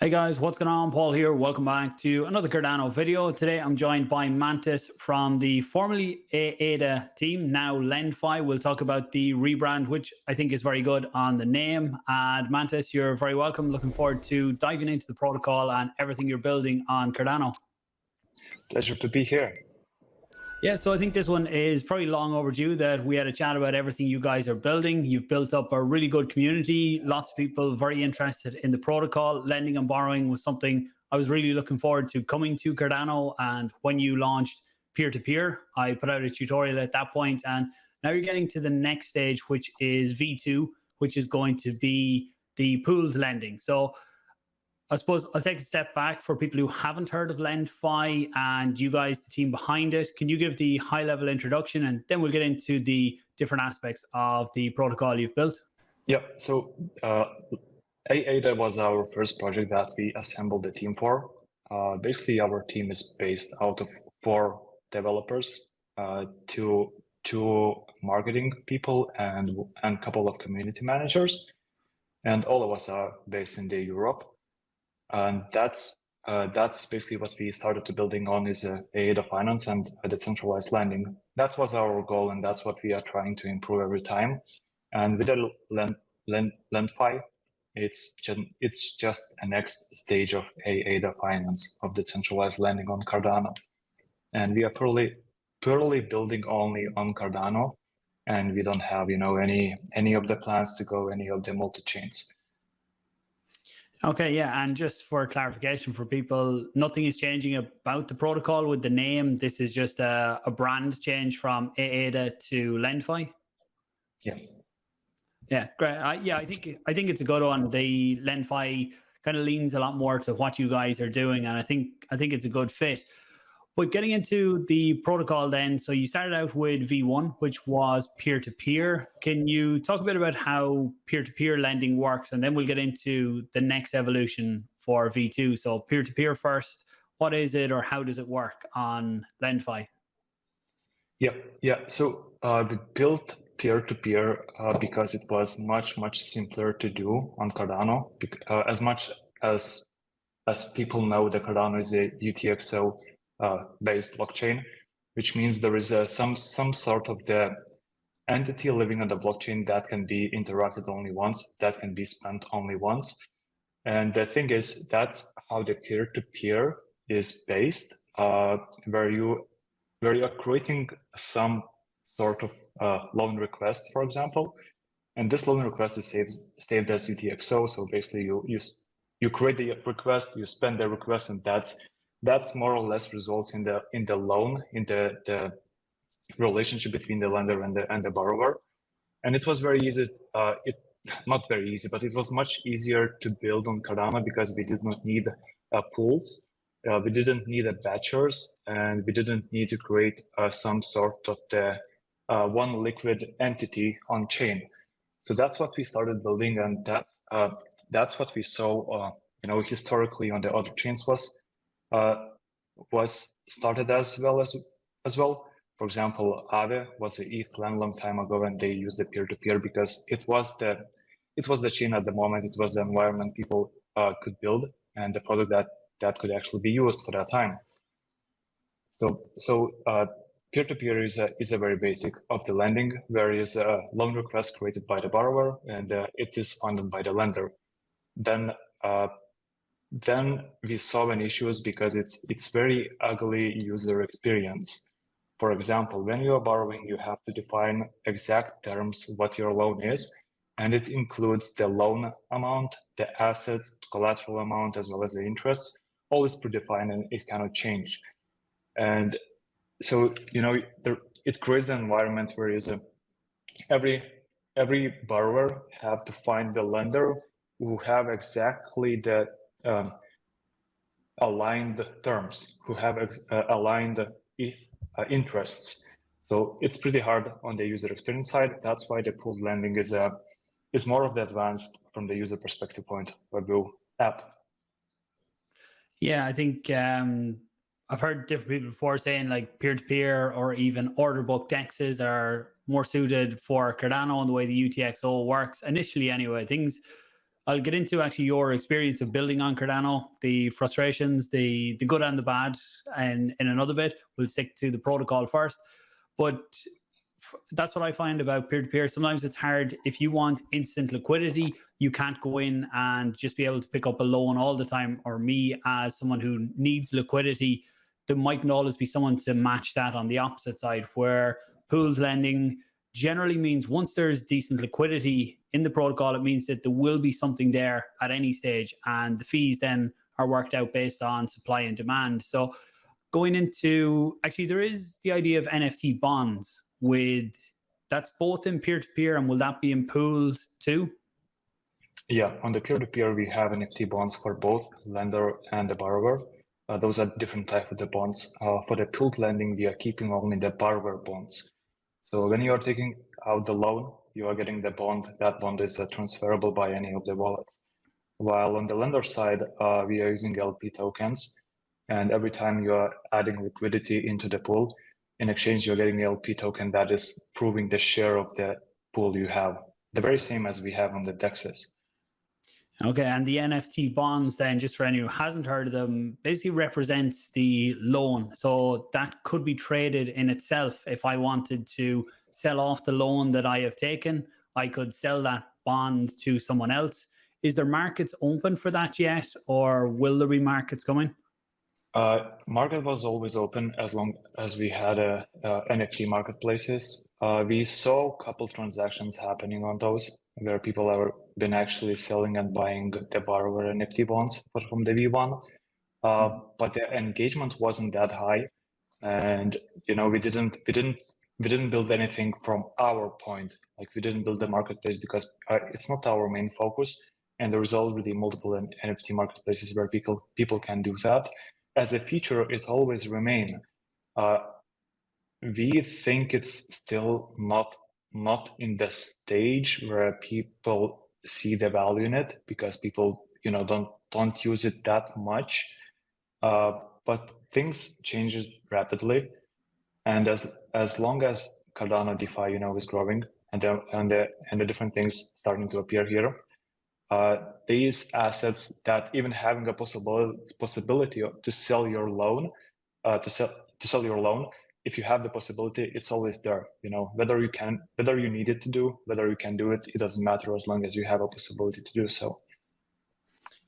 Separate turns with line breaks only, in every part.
Hey guys, what's going on? Paul here. Welcome back to another Cardano video. Today I'm joined by Mantas from the formerly Aada team, now LenFi. We'll talk about the rebrand, which I think is very good on the name. And Mantas, you're very welcome. Looking forward to diving into the protocol and everything you're building on Cardano.
Pleasure to be here.
Yeah, so I think this one is probably long overdue that we had a chat about everything you guys are building. You've built up a really good community, lots of people very interested in the protocol. Lending and borrowing was something I was really looking forward to coming to Cardano. And when you launched peer-to-peer, I put out a tutorial at that point. And now you're getting to the next stage, which is V2, which is going to be the pooled lending. So I suppose I'll take a step back for people who haven't heard of LenFi and you guys, the team behind it. Can you give the high-level introduction, and then we'll get into the different aspects of the protocol you've built?
Yeah, so Aada was our first project that we assembled the team for. Basically, our team is based out of 4 developers, two marketing people, and a couple of community managers. And all of us are based in Europe. And that's basically what we started to building on is Aada Finance and a decentralized lending. That was our goal, and that's what we are trying to improve every time. And with the LenFi, it's just a next stage of Aada Finance, of decentralized lending on Cardano. And we are purely building only on Cardano, and we don't have any of the plans to go any of the multi-chains.
Okay, yeah, and just for clarification for people, nothing is changing about the protocol with the name. This is just a brand change from Aada to LenFi.
Yeah.
Yeah, great. I think it's a good one. The LenFi kind of leans a lot more to what you guys are doing, and I think it's a good fit. But getting into the protocol then, so you started out with V1, which was peer-to-peer. Can you talk a bit about how peer-to-peer lending works? And then we'll get into the next evolution for V2. So peer-to-peer first, what is it or how does it work on LenFi?
Yeah. So we built peer-to-peer because it was much simpler to do on Cardano. As much as people know, the Cardano is a UTXO based blockchain, which means there is some sort of the entity living on the blockchain that can be interacted only once, that can be spent only once. And the thing is, that's how the peer-to-peer is based, where you are creating some sort of loan request, for example, and this loan request is saved as UTXO. So basically, you create the request, you spend the request, and that's more or less results in the loan, in the relationship between the lender and the borrower. And it was very easy. Not very easy, but it was much easier to build on Cardano because we did not need pools. We didn't need batchers, and we didn't need to create some sort of the one liquid entity on chain. So that's what we started building, and that's what we saw, historically on the other chains was started as well. For example, Aada was an ETH plan long time ago, and they used the peer-to-peer because it was the chain at the moment. It was the environment people could build, and the product that could actually be used for that time. So peer-to-peer is a very basic of the lending, where is a loan request created by the borrower, and it is funded by the lender. Then we saw an issues because it's very ugly user experience. For example, when you are borrowing, you have to define exact terms what your loan is, and it includes the loan amount, the assets, the collateral amount, as well as the interest. All is predefined and it cannot change. And so it creates an environment where every borrower have to find the lender who have exactly the aligned terms, who have aligned interests. So it's pretty hard on the user experience side. That's why the pooled lending is more of the advanced from the user perspective point of view app.
Yeah, I think I've heard different people before saying like peer-to-peer or even order book dexes are more suited for Cardano and the way the UTXO works initially anyway. I'll get into actually your experience of building on Cardano, the frustrations, the good and the bad, and in another bit. We'll stick to the protocol first. But that's what I find about peer-to-peer. Sometimes it's hard. If you want instant liquidity, you can't go in and just be able to pick up a loan all the time. Or me, as someone who needs liquidity, there mightn't always be someone to match that on the opposite side, where pools lending generally means once there's decent liquidity in the protocol, it means that there will be something there at any stage, and the fees then are worked out based on supply and demand. So going into, actually, there is the idea of NFT bonds that's both in peer-to-peer, and will that be in pools too?
Yeah, on the peer-to-peer, we have NFT bonds for both lender and the borrower. Those are different types of the bonds. For the pooled lending, we are keeping only the borrower bonds. So when you are taking out the loan, you are getting the bond. That bond is transferable by any of the wallets. While on the lender side, we are using LP tokens. And every time you are adding liquidity into the pool, in exchange, you're getting the LP token that is proving the share of the pool you have. The very same as we have on the DEXs.
Okay, and the NFT bonds then, just for anyone who hasn't heard of them, basically represents the loan. So that could be traded in itself. If I wanted to sell off the loan that I have taken, I could sell that bond to someone else. Is there markets open for that yet, or will there be markets coming?
Market was always open as long as we had NFT marketplaces. We saw a couple transactions happening on those where people have been actually selling and buying the borrower NFT bonds from the V1. But the engagement wasn't that high, and we didn't build anything from our point. Like, we didn't build the marketplace because it's not our main focus, and there is already multiple NFT marketplaces where people can do that. As a feature, it always remain. We think it's still not in the stage where people see the value in it, because people don't use it that much. But things changes rapidly, and as long as Cardano DeFi is growing, and the different things starting to appear here, these assets that even having a possibility to sell your loan, if you have the possibility, it's always there. Whether you need it to do, whether you can do it, it doesn't matter as long as you have a possibility to do so.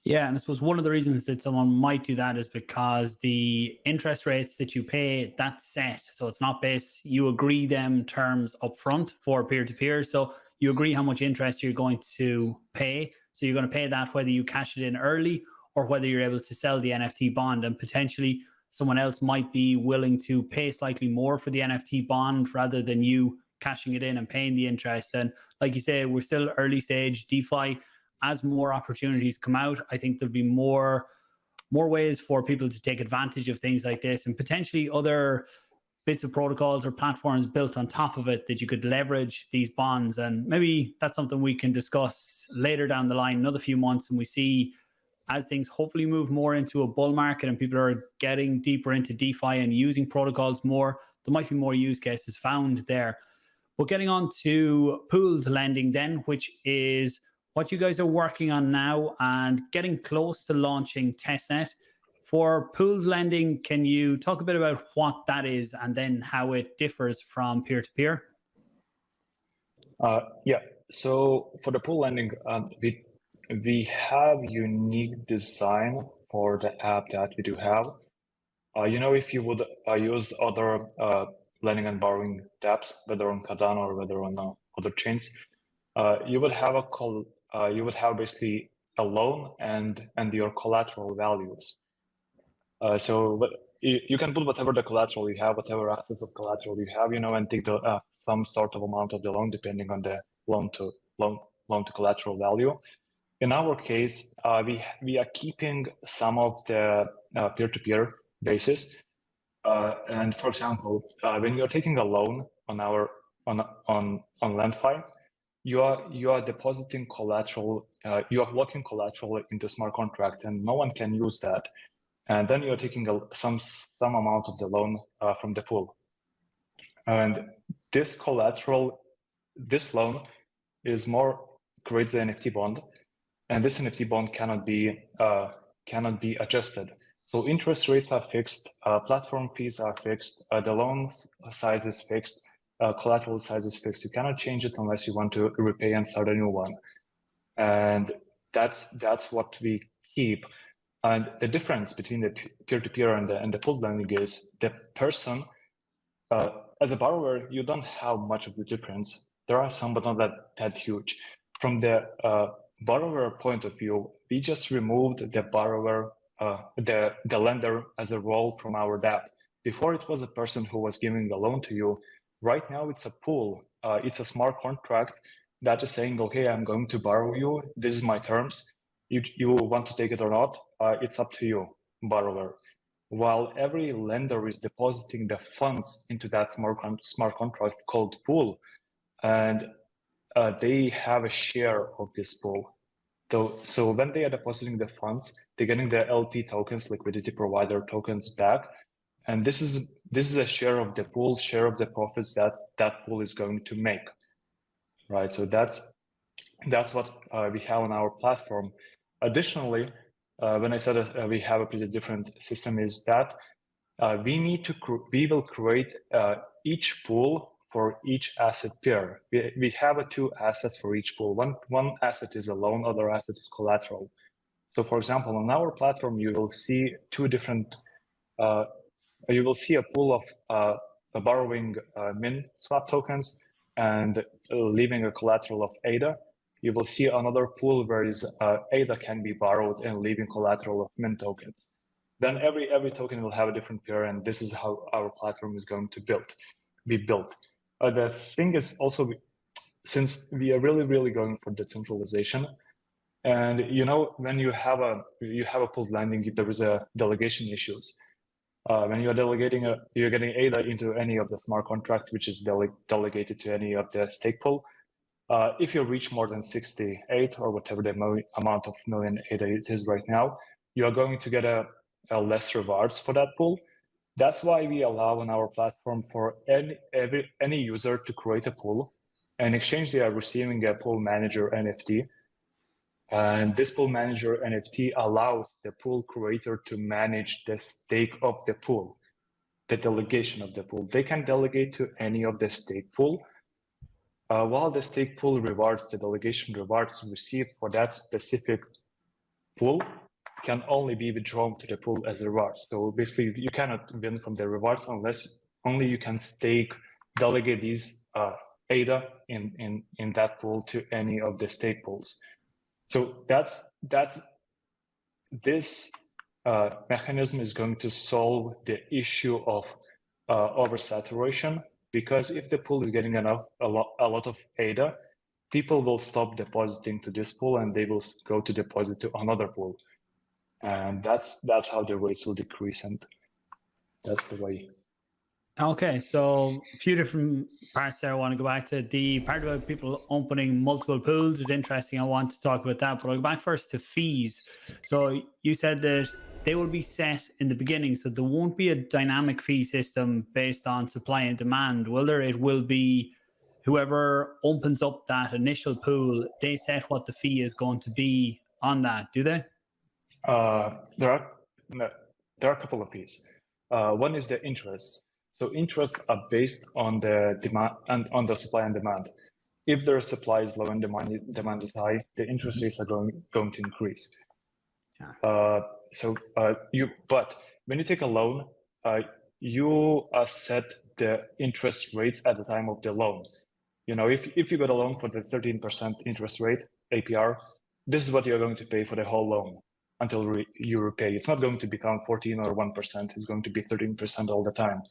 Yeah, and I suppose one of the reasons that someone might do that is because the interest rates that you pay, that's set. So it's not based, you agree them terms upfront for peer-to-peer. So you agree how much interest you're going to pay. So you're going to pay that whether you cash it in early or whether you're able to sell the NFT bond, and potentially someone else might be willing to pay slightly more for the NFT bond rather than you cashing it in and paying the interest. And like you say, we're still early stage DeFi. As more opportunities come out, I think there'll be more ways for people to take advantage of things like this, and potentially other bits of protocols or platforms built on top of it that you could leverage these bonds. And maybe that's something we can discuss later down the line, another few months, and we see as things hopefully move more into a bull market and people are getting deeper into DeFi and using protocols more, there might be more use cases found there. But getting on to pooled lending then, which is what you guys are working on now and getting close to launching Testnet. For pooled lending, can you talk a bit about what that is and then how it differs from peer-to-peer?
Yeah, so for the pool lending, we have unique design for the app that we do have. If you would use other lending and borrowing dApps, whether on Cardano or whether on other chains, you would have basically a loan and your collateral values. So you can put whatever the collateral you have, whatever assets of collateral you have, and take some sort of amount of the loan depending on the loan to collateral value. In our case, we are keeping some of the peer-to-peer basis. And for example, when you're taking a loan on LenFi, you are depositing collateral, you are locking collateral into smart contract, and no one can use that. And then you're taking some amount of the loan from the pool. And this collateral, this loan is creates the NFT bond. and this NFT bond cannot be adjusted. So interest rates are fixed, platform fees are fixed, the loan size is fixed, collateral size is fixed. You cannot change it unless you want to repay and start a new one. And that's what we keep. And the difference between the peer-to-peer and the pooled lending is the person, as a borrower, you don't have much of the difference. There are some, but not that huge. From the borrower point of view, we just removed the borrower, the lender as a role from our debt. Before it was a person who was giving the loan to you. Right now it's a pool. It's a smart contract that is saying, okay, I'm going to borrow you. This is my terms. You want to take it or not? It's up to you, borrower. While every lender is depositing the funds into that smart contract called pool, and they have a share of this pool. So when they are depositing the funds, they're getting the LP tokens, liquidity provider tokens back, and this is a share of the pool, share of the profits that pool is going to make, right? So that's what we have on our platform. Additionally, when I said that we have a pretty different system, is that we will create each pool for each asset pair. We have 2 assets for each pool. One asset is a loan, other asset is collateral. So for example, on our platform, you will see 2 different, you will see a pool of borrowing min swap tokens and leaving a collateral of Aada. You will see another pool where Aada can be borrowed and leaving collateral of min tokens. Then every token will have a different pair, and this is how our platform is going to be built. The thing is also, since we are really going for decentralization, and when you have a pooled lending, there is a delegation issues. When you are delegating you're getting Aada into any of the smart contract, which is delegated to any of the stake pool. If you reach more than 68 or whatever the amount of million Aada it is right now, you are going to get a less rewards for that pool. That's why we allow on our platform for any user to create a pool. In exchange, they are receiving a pool manager NFT. And this pool manager NFT allows the pool creator to manage the stake of the pool, the delegation of the pool. They can delegate to any of the stake pool, while the stake pool rewards, the delegation rewards received for that specific pool can only be withdrawn to the pool as a reward. So basically, you cannot win from the rewards unless only you can delegate these Aada in that pool to any of the stake pools. So this mechanism is going to solve the issue of oversaturation, because if the pool is getting a lot of Aada, people will stop depositing to this pool and they will go to deposit to another pool. And that's how the rates will decrease, and that's the way.
Okay, so a few different parts there I want to go back to. The part about people opening multiple pools is interesting. I want to talk about that, but I'll go back first to fees. So you said that they will be set in the beginning, so there won't be a dynamic fee system based on supply and demand, will there? It will be whoever opens up that initial pool, they set what the fee is going to be on that, do they?
There are a couple of fees. One is the interest. So interests are based on the demand and on the supply and demand. If the supply is low and demand is high, the interest rates are going to increase.
Yeah.
But when you take a loan, you set the interest rates at the time of the loan. If you got a loan for the 13% interest rate APR, this is what you're going to pay for the whole loan until you repay. It's not going to become 14 or 1%. It's going to be 13% all the time.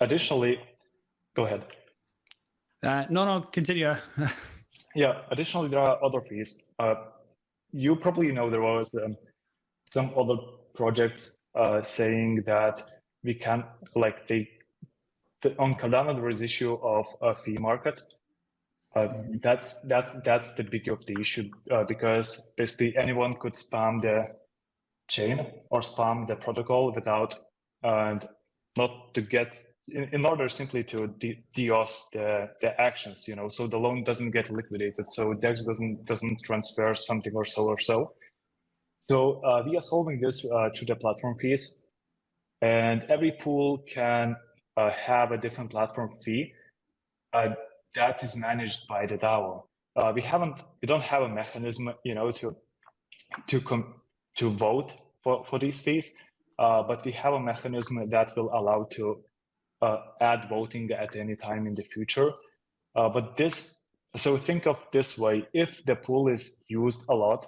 Additionally, go ahead.
No, continue.
Yeah, additionally, there are other fees. You probably know there was some other projects saying that we can, on Cardano, there is issue of a fee market. That's the big of the issue, because basically anyone could spam the chain or spam the protocol without, and not to get in order simply to deauth the actions, so the loan doesn't get liquidated, so DEX doesn't transfer something or so or so. So we are solving this through the platform fees, and every pool can have a different platform fee that is managed by the DAO. We don't have a mechanism, to vote for these fees, but we have a mechanism that will allow to add voting at any time in the future. So think of this way: if the pool is used a lot,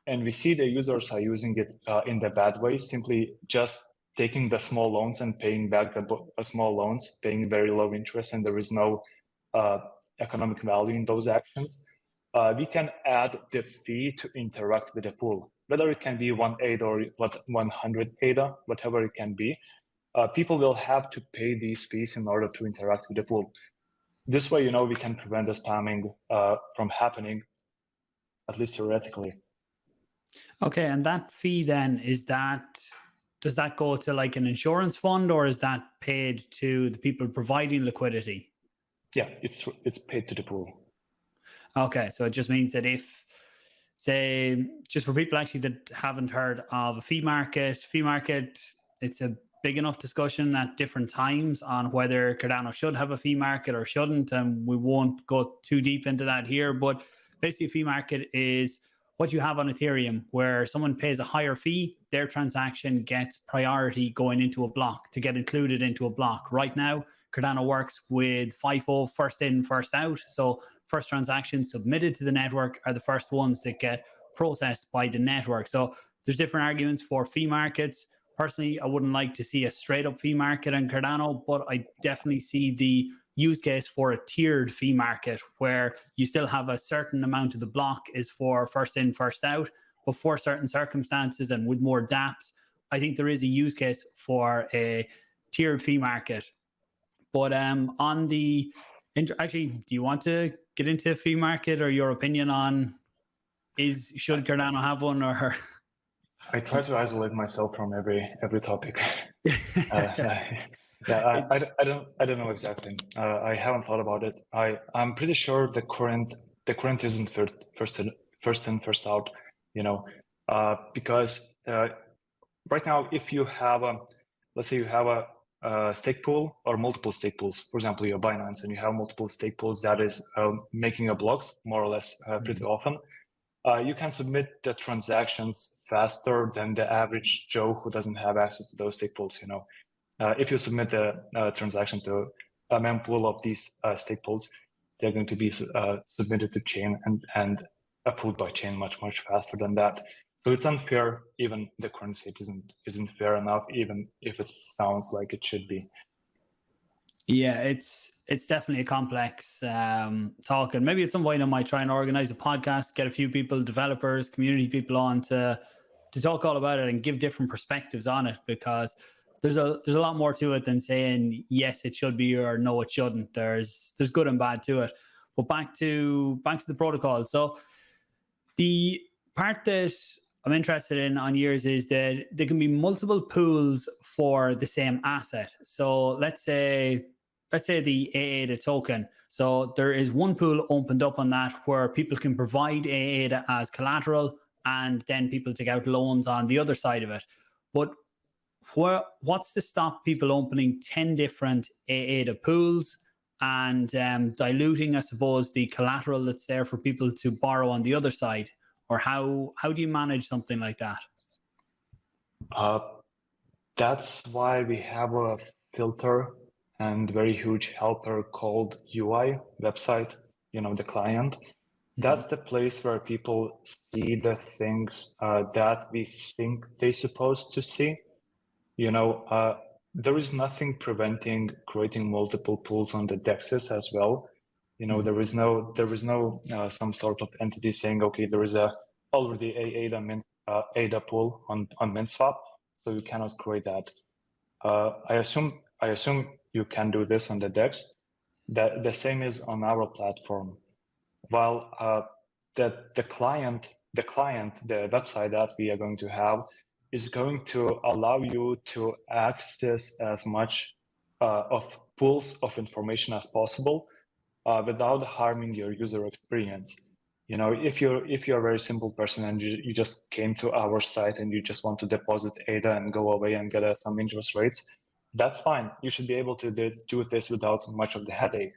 and we see the users are using it in the bad way, simply just taking the small loans and paying back the small loans, paying very low interest, and there is no economic value in those actions, we can add the fee to interact with the pool. Whether it can be 1 ADA or 100 ADA, whatever it can be, people will have to pay these fees in order to interact with the pool. This way, we can prevent the spamming from happening, at least theoretically.
Okay, and that fee then, does that go to like an insurance fund, or is that paid to the people providing liquidity?
Yeah, it's paid to the pool.
Okay, so it just means that if, say, just for people actually that haven't heard of a fee market, it's a big enough discussion at different times on whether Cardano should have a fee market or shouldn't, and we won't go too deep into that here. But basically, a fee market is what you have on Ethereum, where someone pays a higher fee, their transaction gets priority going into a block to get included into a block. Right now, Cardano works with FIFO, first in, first out. So first transactions submitted to the network are the first ones that get processed by the network. So there's different arguments for fee markets. Personally, I wouldn't like to see a straight up fee market on Cardano, but I definitely see the use case for a tiered fee market where you still have a certain amount of the block is for first in, first out, but for certain circumstances and with more dApps, I think there is a use case for a tiered fee market. But actually, do you want to get into a fee market, or your opinion on should Cardano have one, or?
I try to isolate myself from every topic. Yeah, I don't know exactly. I haven't thought about it. I'm pretty sure the current isn't first in, first out. Because right now, if you have let's say you have a stake pool or multiple stake pools, for example, you're Binance and you have multiple stake pools that is making a blocks more or less pretty often. You can submit the transactions faster than the average Joe who doesn't have access to those stake pools. If you submit a transaction to a mempool of these stake pools, they're going to be submitted to chain and approved by chain much faster than that. So it's unfair. Even the current state isn't fair enough, even if it sounds like it should be.
Yeah, it's definitely a complex talk, and maybe at some point I might try and organize a podcast, get a few people, developers, community people on to talk all about it and give different perspectives on it, because there's a lot more to it than saying yes it should be or no it shouldn't. There's good and bad to it. But back to the protocol. So the part that I'm interested in on yours is that there can be multiple pools for the same asset. So let's say the Aada token. So there is one pool opened up on that where people can provide Aada as collateral, and then people take out loans on the other side of it. But what's to stop people opening 10 different Aada pools and diluting, I suppose, the collateral that's there for people to borrow on the other side? Or how do you manage something like that?
That's why we have a filter and very huge helper called UI website, the client. That's the place where people see the things that we think they're supposed to see. There is nothing preventing creating multiple pools on the DEXs as well. There is no some sort of entity saying, okay, there is already a Aada pool on MintSwap, so you cannot create that. I assume you can do this on the DEX. The same is on our platform. While the client, the website that we are going to have is going to allow you to access as much of pools of information as possible without harming your user experience. You know, if you're a very simple person and you just came to our site and you just want to deposit Aada and go away and get some interest rates, that's fine. You should be able to do this without much of the headache.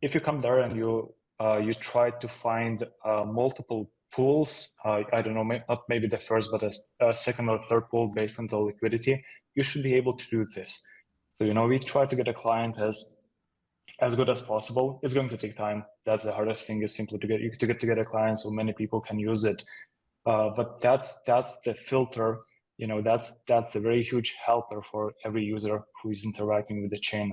If you come there and you try to find multiple pools, I don't know, not maybe the first, but a second or third pool based on the liquidity, you should be able to do this. So, you know, we try to get a client as good as possible. It's going to take time. That's the hardest thing, is simply to get a client so many people can use it. But that's the filter. You know, that's a very huge helper for every user who is interacting with the chain.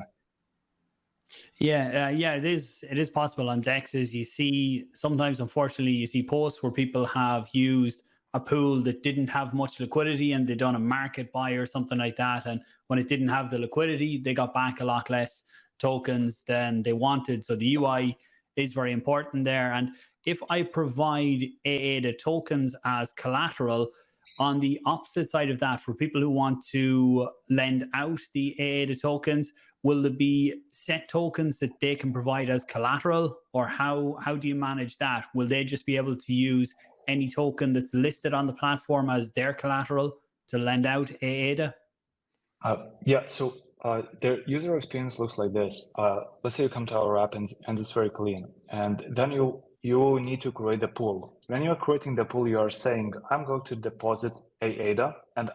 Yeah, it is possible on dexes. You see sometimes, unfortunately, you see posts where people have used a pool that didn't have much liquidity and they done a market buy or something like that, and when it didn't have the liquidity, they got back a lot less tokens than they wanted. So the UI is very important there. And if I provide Aada tokens as collateral, on the opposite side of that, for people who want to lend out the Aada tokens, will there be set tokens that they can provide as collateral, or how do you manage that? Will they just be able to use any token that's listed on the platform as their collateral to lend out Aada?
Yeah, so the user experience looks like this. Let's say you come to our app and it's very clean, and then you need to create a pool. When you're creating the pool, you are saying, I'm going to deposit Aada, and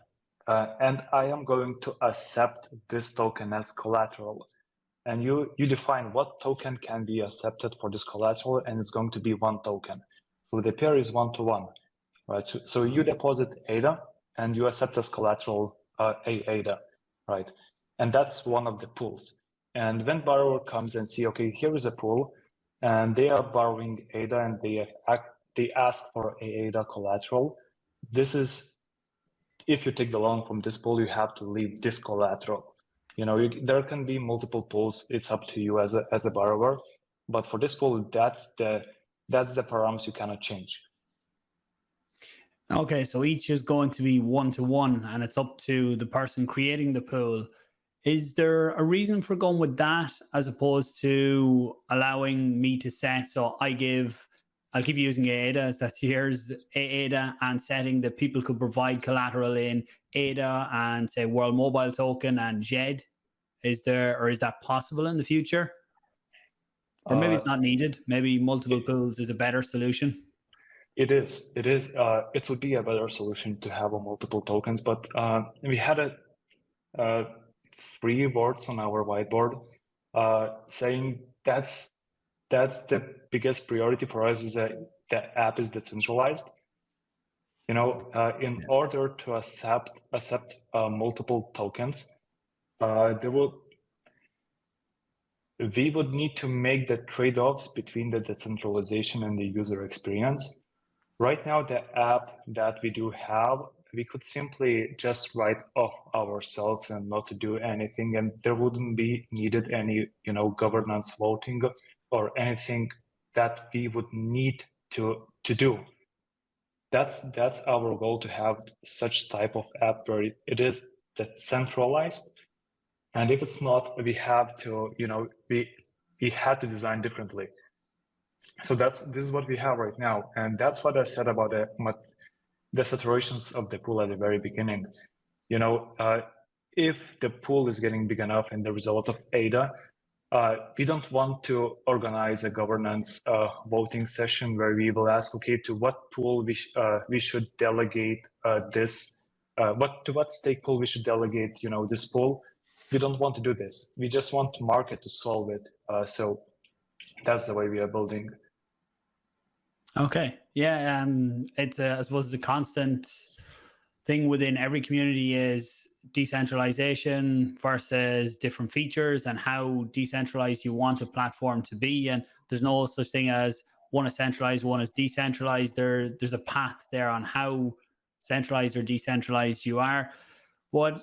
I am going to accept this token as collateral. And you define what token can be accepted for this collateral, and it's going to be one token. So the pair is 1-to-1, right? So you deposit Aada, and you accept as collateral Aada, right? And that's one of the pools. And when borrower comes and see, okay, here is a pool, and they are borrowing Aada, and they ask for Aada collateral. This is, if you take the loan from this pool, you have to leave this collateral. You know, there can be multiple pools. It's up to you as a borrower. But for this pool, that's the parameters you cannot change.
Okay, so each is going to be 1-to-1, and it's up to the person creating the pool. Is there a reason for going with that as opposed to allowing me to set? So I'll keep using Aada, as that's yours, Aada, and setting that people could provide collateral in Aada and say World Mobile Token and JED. Is that possible in the future? Or maybe it's not needed. Maybe multiple pools is a better solution.
It is. It would be a better solution to have multiple tokens, but we had 3 words on our whiteboard saying that's the biggest priority for us, is that the app is decentralized. You know, in order to accept multiple tokens, we would need to make the trade-offs between the decentralization and the user experience. Right now, the app that we do have, we could simply just write off ourselves and not to do anything, and there wouldn't be needed any, you know, governance voting or anything that we would need to do. That's our goal, to have such type of app where it is decentralized. And if it's not, we have to, you know, we had to design differently. So this is what we have right now, and that's what I said about the saturations of the pool at the very beginning. You know, if the pool is getting big enough and there is a lot of Aada, we don't want to organize a governance voting session where we will ask, okay, to what pool we should delegate this, to what stake pool we should delegate, you know, this pool. We don't want to do this. We just want the market to solve it. So that's the way we are building.
Okay, yeah, it's I suppose it's a constant thing within every community, is decentralization versus different features and how decentralized you want a platform to be. And there's no such thing as one is centralized, one is decentralized. There's a path there on how centralized or decentralized you are. But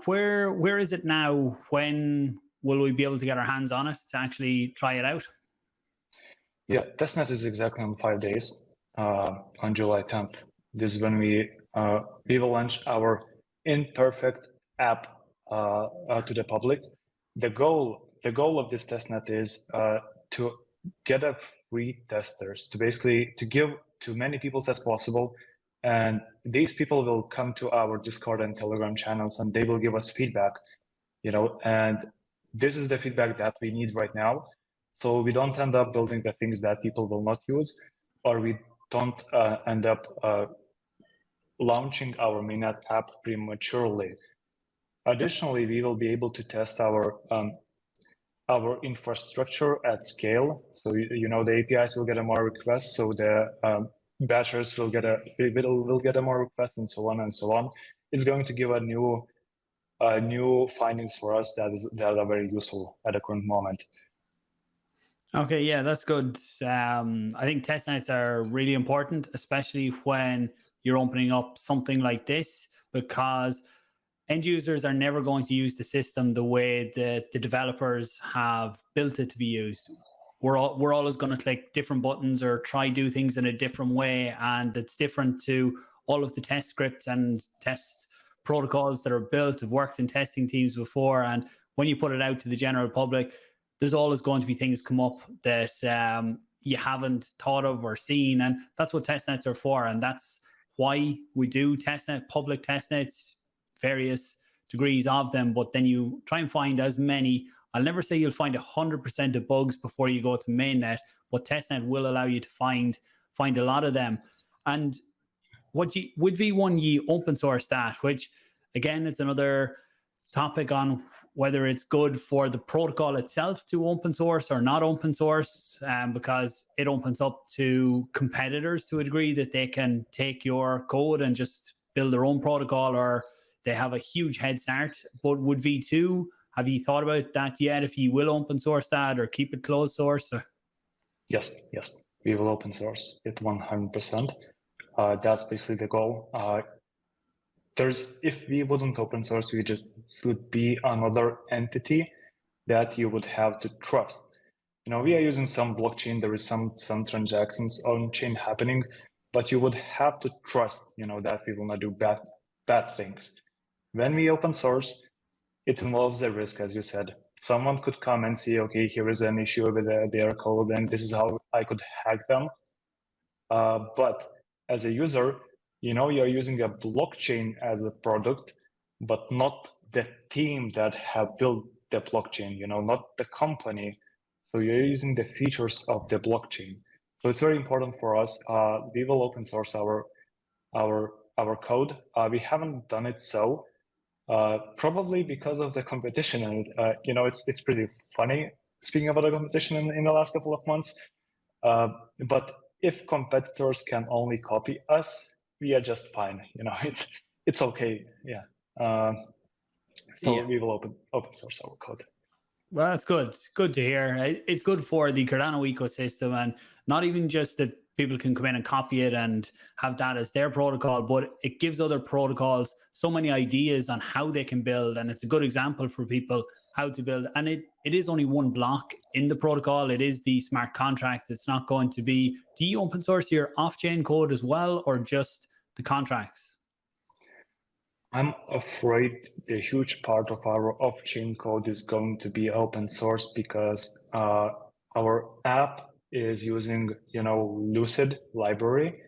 where is it now? When will we be able to get our hands on it to actually try it out?
Yeah, testnet is exactly on 5 days, on July 10th. This is when we will launch our imperfect app to the public. The goal the goal of this testnet is to get a free testers, to basically to give to many people as possible. And these people will come to our Discord and Telegram channels and they will give us feedback, and this is the feedback that we need right now. So we don't end up building the things that people will not use, or we don't end up launching our mainnet app prematurely. Additionally, we will be able to test our infrastructure at scale. So the APIs will get a more requests, so the batchers will get a more requests, and so on and so on. It's going to give a new findings for us that are very useful at the current moment.
Okay, yeah, that's good. I think testnets are really important, especially when you're opening up something like this, because end users are never going to use the system the way that the developers have built it to be used. We're always going to click different buttons or try do things in a different way, and it's different to all of the test scripts and test protocols that are built. Have worked in testing teams before, and when you put it out to the general public, there's always going to be things come up that you haven't thought of or seen, and that's what testnets are for, and that's why we do testnet, public testnets, various degrees of them, but then you try and find as many. I'll never say you'll find 100% of bugs before you go to mainnet, but testnet will allow you to find a lot of them. And with V1 ye open source that, which again, it's another topic on whether it's good for the protocol itself to open source or not open source, because it opens up to competitors to a degree that they can take your code and just build their own protocol, or they have a huge head start. But with V2, have you thought about that yet? If you will open source that or keep it closed source? Or?
Yes, we will open source it 100%. That's basically the goal. If we wouldn't open source, we just would be another entity that you would have to trust. We are using some blockchain. There is some transactions on chain happening, but you would have to trust, that we will not do bad things. When we open source, it involves a risk, as you said. Someone could come and say, okay, here is an issue with their code, and this is how I could hack them. But as a user, you're using a blockchain as a product, but not the team that have built the blockchain, not the company. So you're using the features of the blockchain. So it's very important for us. We will open source our code. We haven't done it so, probably because of the competition. And it's pretty funny speaking about the competition in the last couple of months. But if competitors can only copy us, we are just fine. It's okay. Yeah. So we will open source our code.
Well, that's good. It's good to hear. It's good for the Cardano ecosystem, and not even just that people can come in and copy it and have that as their protocol, but it gives other protocols so many ideas on how they can build. And it's a good example for people how to build. And it is only one block in the protocol. It is the smart contract. It's not going to be, do you open source your off-chain code as well, or just the contracts?
I'm afraid the huge part of our off-chain code is going to be open source, because our app is using, Lucid library,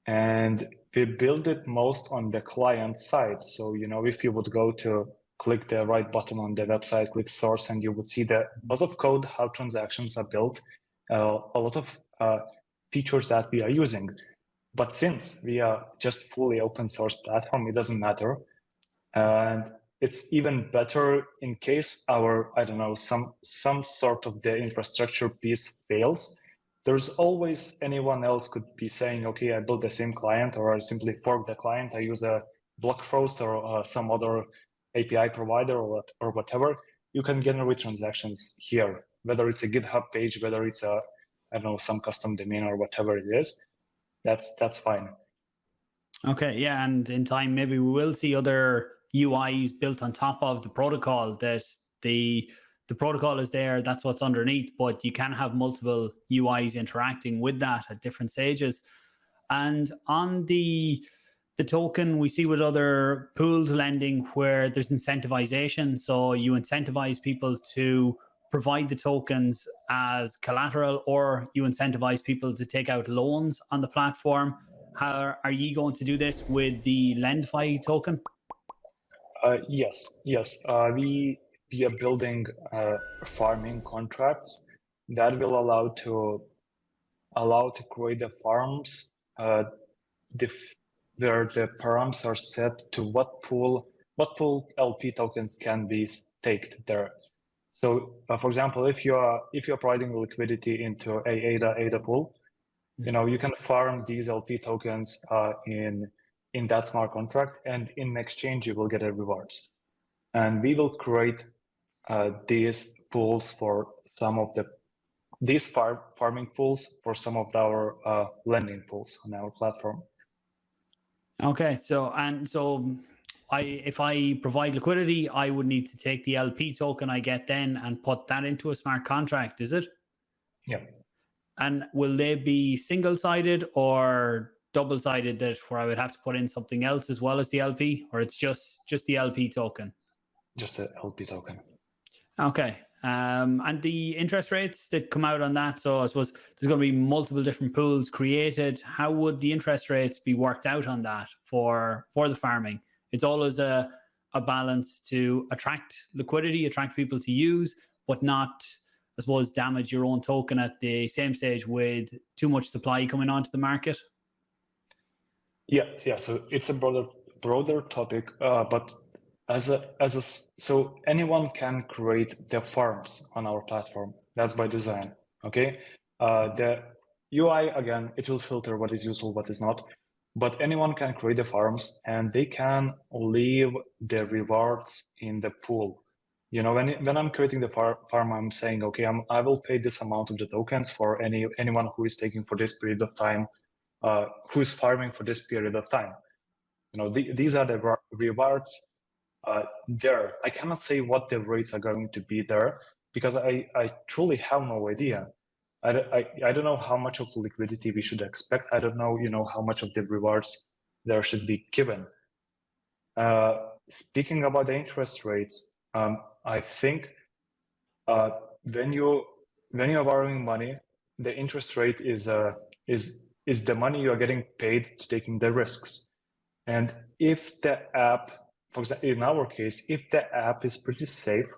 and we build it most on the client side. So, if you would go to click the right button on the website, click source, and you would see a lot of code, how transactions are built, a lot of features that we are using. But since we are just fully open source platform, it doesn't matter. And it's even better in case our, some sort of the infrastructure piece fails. There's always anyone else could be saying, okay, I built the same client, or I simply fork the client. I use a Blockfrost or some other API provider or whatever. You can generate transactions here, whether it's a GitHub page, whether it's a, some custom domain or whatever it is. That's fine.
Okay, yeah, and in time maybe we will see other UIs built on top of the protocol, that the protocol is there, that's what's underneath, but you can have multiple UIs interacting with that at different stages. And on the token, we see with other pools lending where there's incentivization. So you incentivize people to provide the tokens as collateral, or you incentivize people to take out loans on the platform. How are you going to do this with the LenFi token?
Yes. We are building farming contracts that will allow to create the farms where the params are set to what pool LP tokens can be staked there. So, for example, if you're providing liquidity into a Aada pool, you can farm these LP tokens in that smart contract, and in exchange you will get a rewards. And we will create these pools for some of these farming pools for some of our lending pools on our platform.
Okay, so if I provide liquidity, I would need to take the LP token I get then and put that into a smart contract, is it?
Yeah.
And will they be single-sided or double-sided, that where I would have to put in something else as well as the LP, or it's just the LP token?
Just the LP token.
Okay. And the interest rates that come out on that, so I suppose there's going to be multiple different pools created. How would the interest rates be worked out on that for the farming? It's always a balance to attract liquidity, attract people to use, but not, I suppose, damage your own token at the same stage with too much supply coming onto the market.
Yeah. So it's a broader topic, but so anyone can create the farms on our platform. That's by design. Okay. The UI, again, it will filter what is useful, what is not. But anyone can create the farms, and they can leave the rewards in the pool. When I'm creating the farm, I'm saying, okay, I will pay this amount of the tokens for anyone who is taking for this period of time, who is farming for this period of time. These are the rewards there. I cannot say what the rates are going to be there because I truly have no idea. I don't know how much of liquidity we should expect. I don't know, how much of the rewards there should be given. Speaking about the interest rates, I think when you are borrowing money, the interest rate is the money you are getting paid to taking the risks. And if the app, for example, in our case, if the app is pretty safe,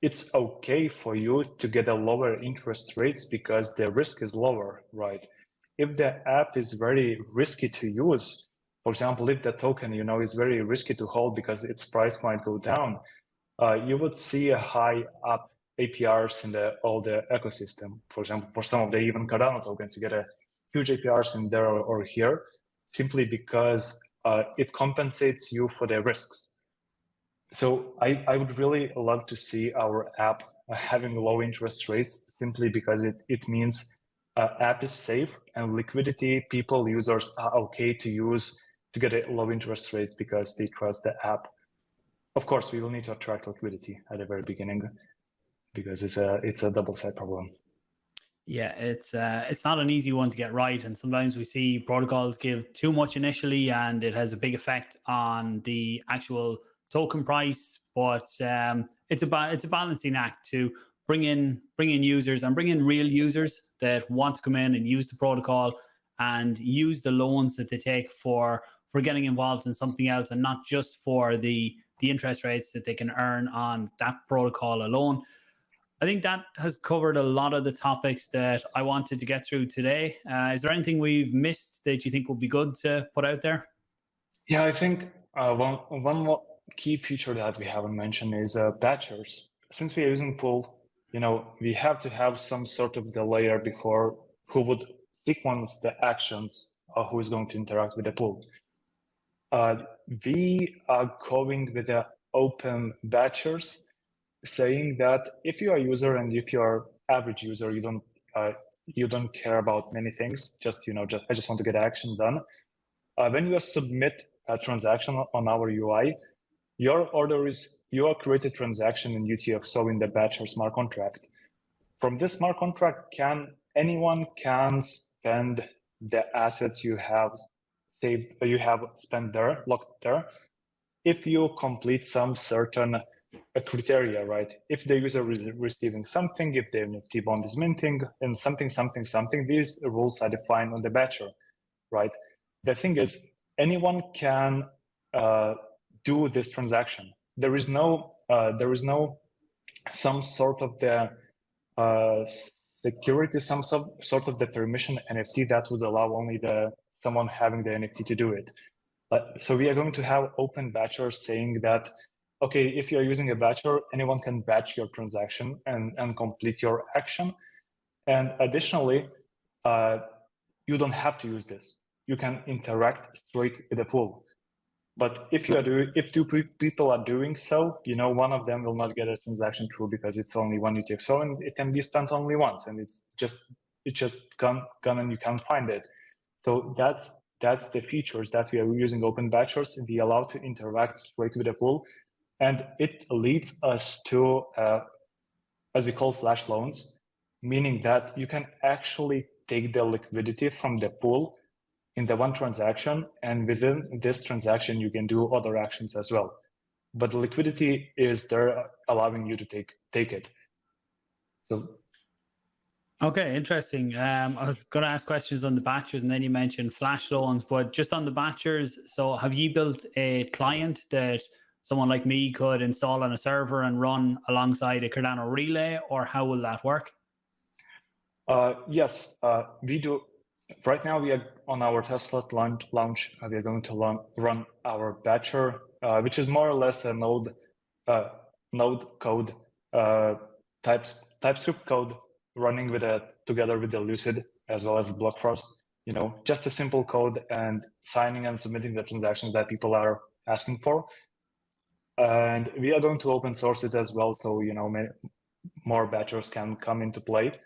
it's okay for you to get a lower interest rates because the risk is lower, right? If the app is very risky to use, for example, if the token, is very risky to hold because its price might go down, you would see a high up APRs in all the ecosystem. For example, for some of the even Cardano tokens, you get a huge APRs in there or here, simply because it compensates you for the risks. So I would really love to see our app having low interest rates, simply because it means app is safe and liquidity, users are okay to use to get low interest rates because they trust the app. Of course, we will need to attract liquidity at the very beginning because it's a double-sided problem.
Yeah, it's not an easy one to get right, and sometimes we see protocols give too much initially, and it has a big effect on the actual token price. But it's a balancing act to bring in users and bring in real users that want to come in and use the protocol and use the loans that they take for getting involved in something else, and not just for the interest rates that they can earn on that protocol alone. I think that has covered a lot of the topics that I wanted to get through today. Is there anything we've missed that you think would be good to put out there?
Yeah, I think one more key feature that we haven't mentioned is batchers. Since we are using pool, we have to have some sort of the layer before who would sequence the actions who is going to interact with the pool. We are going with the open batchers, saying that if you are a user and if you are average user, you don't care about many things. I just want to get action done. When you submit a transaction on our UI, your order is your created transaction in UTXO in the batcher smart contract. From this smart contract, anyone can spend the assets you have saved, you have spent there, locked there, if you complete some certain a criteria, right? If the user is receiving something, if the NFT bond is minting, and something, these rules are defined on the batcher, right? The thing is, anyone can do this transaction. There is no some sort of the security, some sort of the permission NFT that would allow only someone having the NFT to do it. So we are going to have open batchers saying that, okay, if you're using a batcher, anyone can batch your transaction and complete your action. And additionally, you don't have to use this. You can interact straight with the pool. But if two people are doing so, one of them will not get a transaction through because it's only one UTXO and it can be spent only once, and it's just gone and you can't find it. So that's the features that we are using open batchers, and we allow to interact straight with the pool, and it leads us to as we call flash loans, meaning that you can actually take the liquidity from the pool in the one transaction, and within this transaction, you can do other actions as well. But the liquidity is there, allowing you to take it. So,
okay, interesting. I was going to ask questions on the batchers, and then you mentioned flash loans, but just on the batchers. So, have you built a client that someone like me could install on a server and run alongside a Cardano relay, or how will that work?
Yes, we do. Right now, we are on our Testnet Launch. We are going to run our batcher, which is more or less a node code, TypeScript code running together with the Lucid as well as BlockFrost. Just a simple code and signing and submitting the transactions that people are asking for. And we are going to open source it as well, so more batchers can come into play.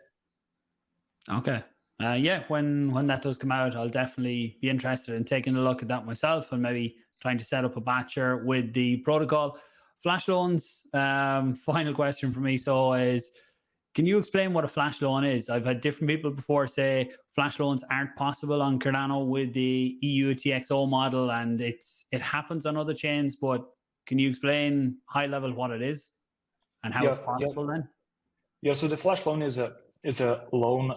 Okay. Yeah, when that does come out, I'll definitely be interested in taking a look at that myself and maybe trying to set up a batcher with the protocol. Flash loans, final question for me, so is, can you explain what a flash loan is? I've had different people before say flash loans aren't possible on Cardano with the EU TXO model, and it happens on other chains, but can you explain high level what it is and how it's possible then?
Yeah, so the flash loan is a loan,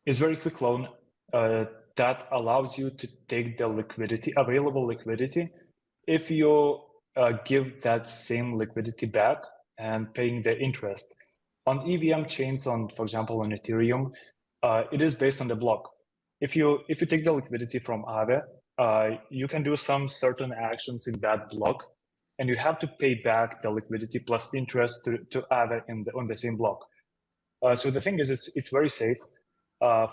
is very quick loan that allows you to take the available liquidity, if you give that same liquidity back and paying the interest. On EVM chains, for example, on Ethereum, it is based on the block. If you take the liquidity from Aada, you can do some certain actions in that block, and you have to pay back the liquidity plus interest to Aada on the same block. So the thing is, it's very safe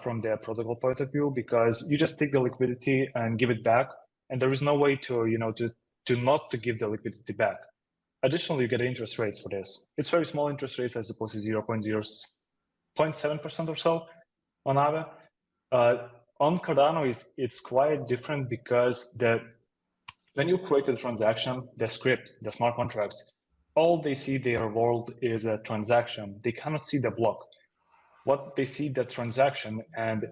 from the protocol point of view, because you just take the liquidity and give it back, and there is no way to not to give the liquidity back. Additionally, you get interest rates for this. It's very small interest rates as opposed to 0.7% or so on Aada. On Cardano, it's quite different, because when you create a transaction, the script, the smart contracts, all they see their world is a transaction. They cannot see the block. What they see the transaction, and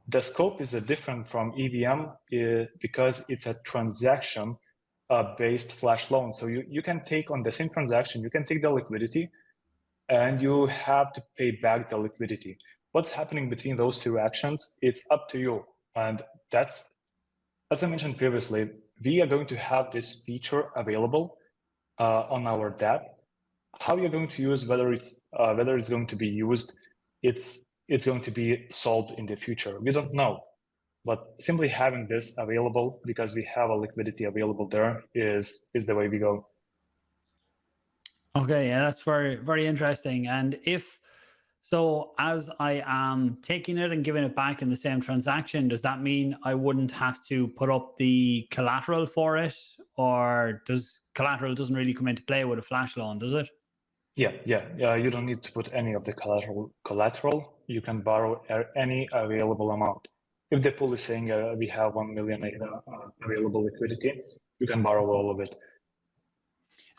the scope is different from EVM because it's a transaction based flash loan. So you can take on the same transaction, you can take the liquidity and you have to pay back the liquidity. What's happening between those two actions, it's up to you. And that's, as I mentioned previously, we are going to have this feature available on our dApp. How you're going to use, whether it's going to be used, it's going to be solved in the future. We don't know. But simply having this available, because we have a liquidity available there, is the way we go.
Okay, yeah, that's very, very interesting. And so as I am taking it and giving it back in the same transaction, does that mean I wouldn't have to put up the collateral for it? Or does collateral doesn't really come into play with a flash loan, does it?
Yeah. You don't need to put any of the collateral. You can borrow any available amount. If the pool is saying we have 1 million available liquidity, you can borrow all of it.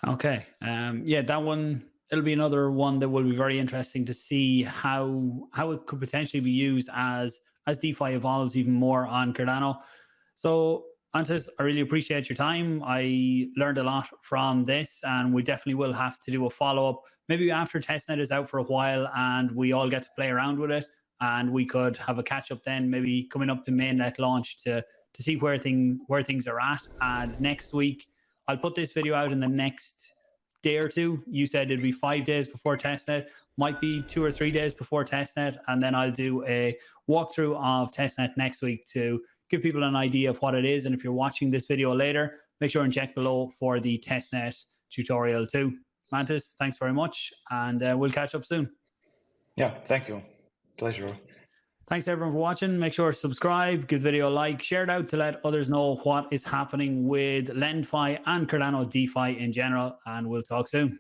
Okay. Yeah, that one, it'll be another one that will be very interesting to see how it could potentially be used as DeFi evolves even more on Cardano. So Mantas, I really appreciate your time. I learned a lot from this, and we definitely will have to do a follow-up maybe after testnet is out for a while and we all get to play around with it, and we could have a catch up then, maybe coming up to mainnet launch to see where things are at. And next week, I'll put this video out in the next day or two. You said it'd be 5 days before testnet, might be 2 or 3 days before testnet, and then I'll do a walkthrough of testnet next week to give people an idea of what it is. And if you're watching this video later, make sure and check below for the testnet tutorial too. Mantas, thanks very much, and we'll catch up soon.
Yeah, thank you. Pleasure.
Thanks everyone for watching. Make sure to subscribe, give the video a like, share it out to let others know what is happening with LenFi and Cardano DeFi in general, and we'll talk soon.